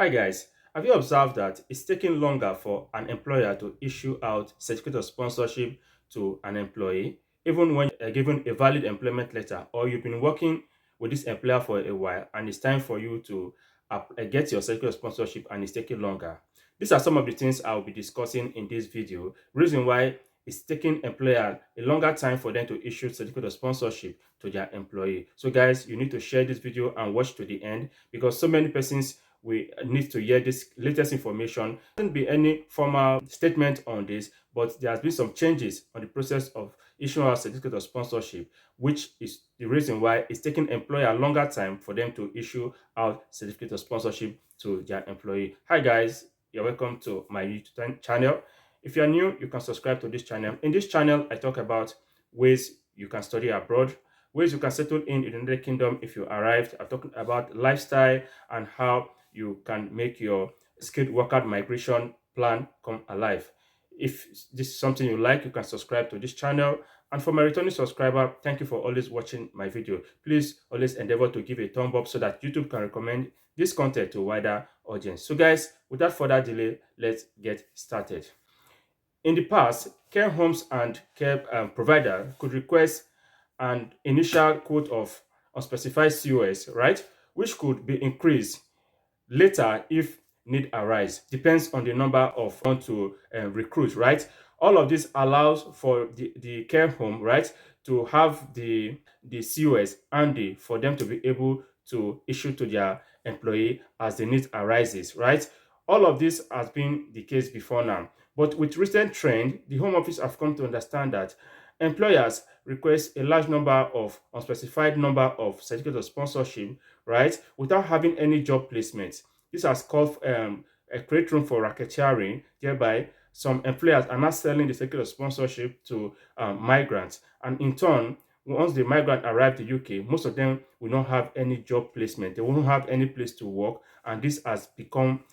Hi guys, have you observed that it's taking longer for an employer to issue out certificate of sponsorship to an employee, even when given a valid employment letter, or you've been working with this employer for a while and it's time for you to get your certificate of sponsorship and it's taking longer? These are some of the things I'll be discussing in this video. Reason why it's taking employer a longer time for them to issue certificate of sponsorship to their employee. So guys, you need to share this video and watch to the end because so many persons we need to hear this latest information. There won't be any formal statement on this, but there has been some changes on the process of issuing a certificate of sponsorship, which is the reason why it's taking employer a longer time for them to issue out certificate of sponsorship to their employee. Hi guys, you're welcome to my YouTube channel. If you're new, you can subscribe to this channel. In this channel, I talk about ways you can study abroad, ways you can settle in the United Kingdom if you arrived. I talk about lifestyle and how you can make your skilled worker migration plan come alive. If this is something you like, you can subscribe to this channel. And for my returning subscriber, thank you for always watching my video. Please always endeavor to give a thumb up so that YouTube can recommend this content to a wider audience. So guys, without further delay, let's get started. In the past, care homes and care provider could request an initial quote of unspecified COS, right, which could be increased later if need arise. Depends on the number of want to recruit, right? All of this allows for the care home, right, to have the COS handy for them to be able to issue to their employee as the need arises, right? All of this has been the case before now. But with recent trend, the Home Office have come to understand that employers request a large number of unspecified number of certificates of sponsorship, right, without having any job placement. This has caused a great room for racketeering, thereby some employers are not selling the certificate of sponsorship to migrants. And in turn, once the migrant arrive to UK, most of them will not have any job placement. They won't have any place to work. And this has become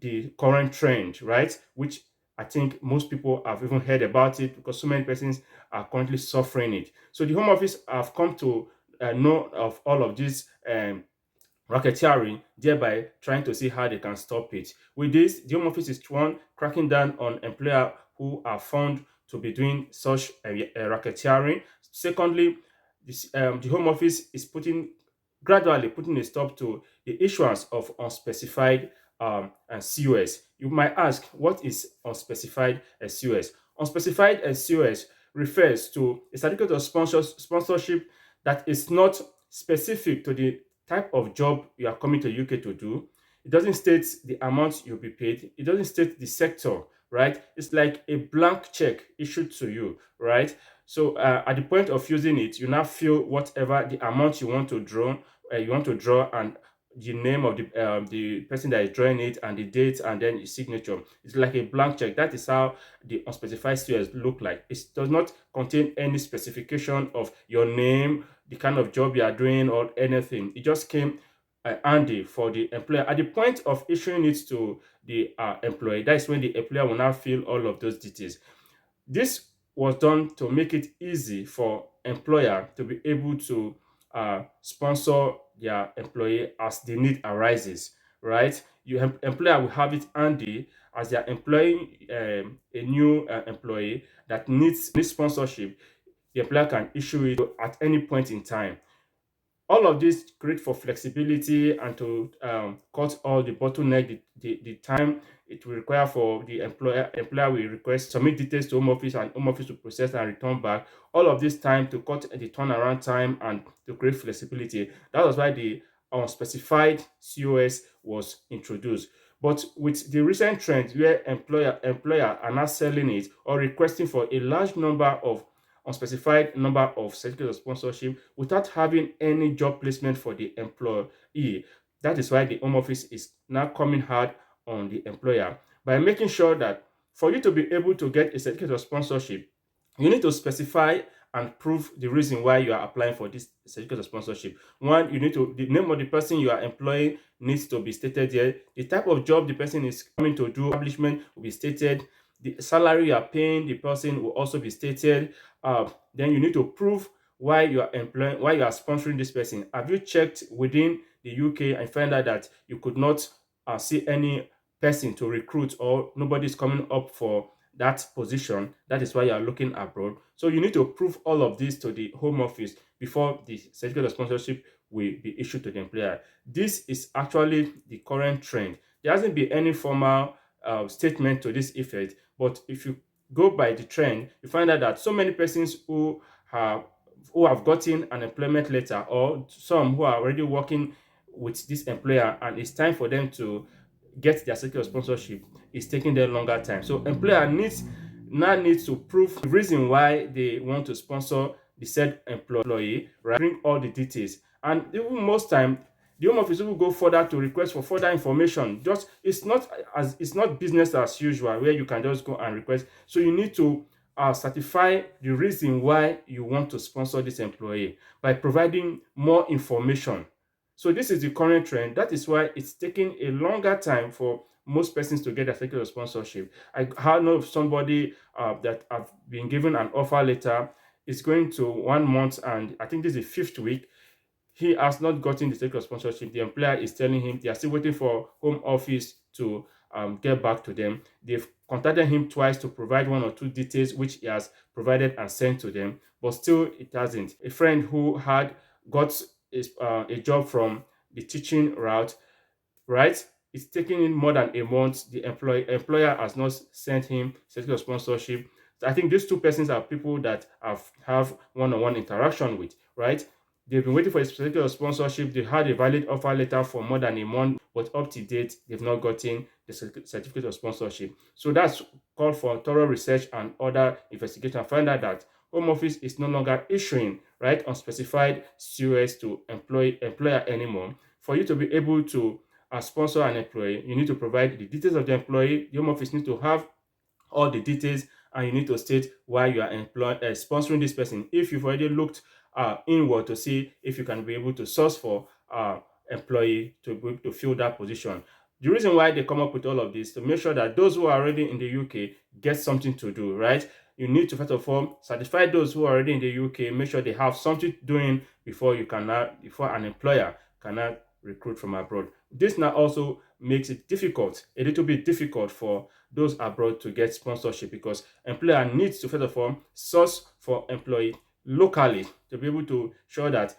the current trend, right? Which I think most people have even heard about it because so many persons are currently suffering it. So the Home Office have come to know of all of this racketeering, thereby trying to see how they can stop it. With this, the Home Office is one cracking down on employers who are found to be doing such racketeering. Secondly, the Home Office is gradually putting a stop to the issuance of unspecified and COS. You might ask, what is unspecified COS? Unspecified COS refers to a certificate of sponsorship that is not specific to the type of job you are coming to UK to do. It doesn't state the amount you'll be paid. It doesn't state the sector, right? It's like a blank check issued to you, right? So at the point of using it, you now fill whatever the amount you want to draw, and the name of the person that is drawing it, and the date, and then his signature. It's like a blank check. That is how the unspecified COS look like. It does not contain any specification of your name, the kind of job you are doing, or anything. It just came handy for the employer at the point of issuing it to the employee. That is when the employer will now fill all of those details. This was done to make it easy for employer to be able to sponsor their employee as the need arises, right? Your employer will have it handy as they are employing a new employee that needs sponsorship. The employer can issue it at any point in time. All of this great for flexibility and to cut all the bottleneck, the time it will require for the employer will request submit details to Home Office and Home Office to process and return back. All of this time to cut the turnaround time and to create flexibility. That was why the unspecified COS was introduced. But with the recent trend where employer are not selling it or requesting for a large number of unspecified number of certificates of sponsorship without having any job placement for the employee. That is why the Home Office is now coming hard on the employer by making sure that for you to be able to get a certificate of sponsorship, you need to specify and prove the reason why you are applying for this certificate of sponsorship. One, you need to, the name of the person you are employing needs to be stated here. The type of job the person is coming to do, establishment will be stated. The salary you are paying the person will also be stated. Then you need to prove why you are employing, why you are sponsoring this person. Have you checked within the UK and find out that you could not see any person to recruit, or nobody's coming up for that position. That is why you are looking abroad. So you need to prove all of this to the home office before the certificate of sponsorship will be issued to the employer. This is actually the current trend. There hasn't been any formal statement to this effect, but if you go by the trend, you find out that so many persons have who have gotten an employment letter, or some who are already working with this employer, and it's time for them to get their certificate of sponsorship, is taking them longer time. So employer needs to prove the reason why they want to sponsor the said employee, right? Bring all the details. And even most time, the home office will go further to request for further information. Just it's not business as usual where you can just go and request. So you need to certify the reason why you want to sponsor this employee by providing more information. So this is the current trend. That is why it's taking a longer time for most persons to get a certificate of sponsorship. I know of somebody that have been given an offer letter. It's going to 1 month, and I think this is the fifth week. He has not gotten the certificate of sponsorship. The employer is telling him they are still waiting for home office to get back to them. They've contacted him twice to provide one or two details, which he has provided and sent to them, but still it hasn't. A friend who had got a job from the teaching route, right? It's taking him more than a month. The employer has not sent him certificate of sponsorship. So I think these two persons are people that have one-on-one interaction with, right? They've been waiting for a certificate of sponsorship. They had a valid offer letter for more than a month, but up to date, they've not gotten the certificate of sponsorship. So that's called for thorough research and other investigation. Find out that Home Office is no longer issuing, right, unspecified COS to employer anymore. For you to be able to sponsor an employee, you need to provide the details of the employee. The home office need to have all the details, and you need to state why you are sponsoring this person. If you've already looked inward to see if you can be able to source for employee to be able to fill that position. The reason why they come up with all of this to make sure that those who are already in the UK get something to do, right? You need to first of all certify those who are already in the UK, make sure they have something doing before before an employer cannot recruit from abroad. This now also makes it difficult, a little bit difficult for those abroad to get sponsorship, because employer needs to first of all source for employee locally to be able to show that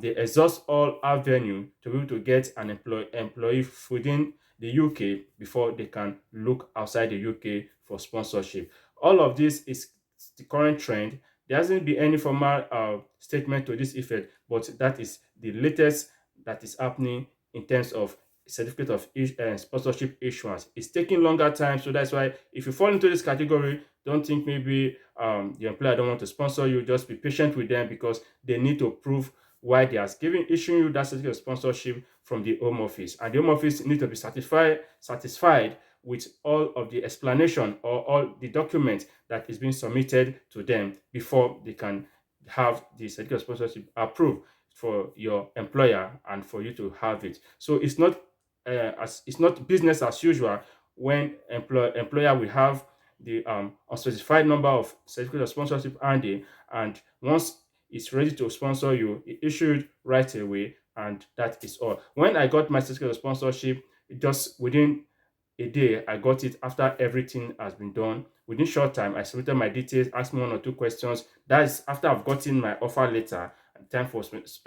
they exhaust all avenue to be able to get an employee within the UK before they can look outside the UK for sponsorship. All of this is the current trend. There hasn't been any formal statement to this effect, but that is the latest that is happening in terms of certificate of sponsorship issuance. It's taking longer time, so that's why if you fall into this category, don't think maybe the employer don't want to sponsor you. Just be patient with them, because they need to prove why they are issuing you that certificate of sponsorship from the home office, and the home office need to be satisfied with all of the explanation or all the documents that is being submitted to them before they can have the certificate of sponsorship approved for your employer and for you to have it. So it's not business as usual when employer will have the unspecified number of certificate of sponsorship handy, and once it's ready to sponsor you, it issued right away, and that is all. When I got my certificate of sponsorship, just within a day, I got it after everything has been done. Within short time, I submitted my details, asked me one or two questions. That is after I've gotten my offer letter and time for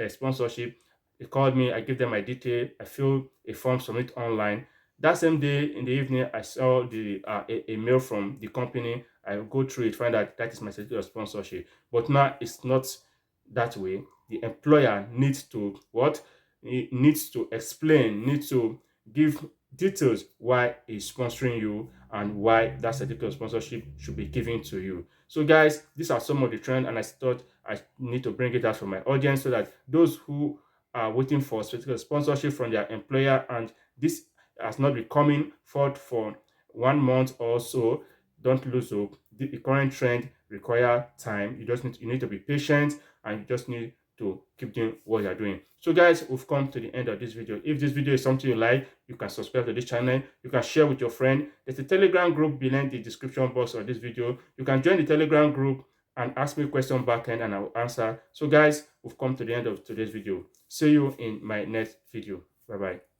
sponsorship. They called me, I gave them my detail, I filled a form, submit online. That same day in the evening, I saw a mail from the company. I go through it, find out that is my certificate of sponsorship. But now it's not that way. The employer needs to what? He needs to explain, needs to give details why he's sponsoring you and why that certificate of sponsorship should be given to you. So guys, these are some of the trends, and I thought I need to bring it out for my audience so that those who are waiting for certificate of sponsorship from their employer and this has not been coming forth for 1 month or so, don't lose hope. The current trend require time. You need to be patient, and you just need to keep doing what you're doing. So guys, we've come to the end of this video. If this video is something you like, you can subscribe to this channel. You can share with your friend. There's a Telegram group below the description box of this video. You can join the Telegram group and ask me a question back end, and I will answer. So guys, we've come to the end of today's video. See you in my next video. Bye bye.